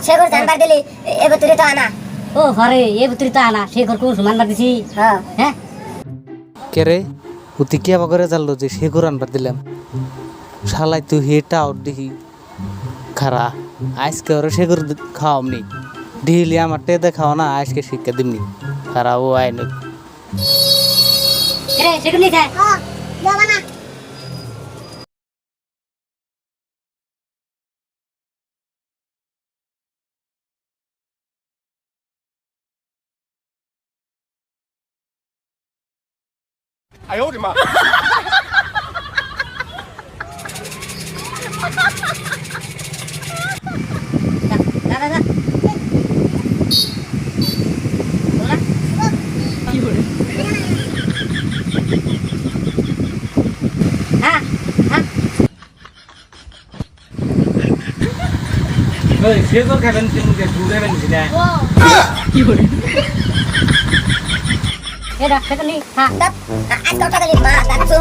শেখর জানবার দিলি এ ভিতরে তো আনা ও হরে এ ভিতরে তো আনা শেখর কোন মানবার দিছি হ্যাঁ হ্যাঁ কে রে উতি কি আবার করে জানলো যে সে করে আনবার দিলাম শালাই তুই হেটা আউট দেখি খারা আজকে ওরা সে করে খাওয়ামনি ঢিলি আমার টেতে খাওয়া না আজকে শিক্ষা দিমনি খারা ও আইন রে শেখর নিছে হ্যাঁ যাবা না যা যা যা বলা কি বলে হ্যাঁ হ্যাঁ সে করে খাবেন ঘুরে না এ ডাক্তার নি হ্যাঁ আজকে ওটা দিলি মা দেখছো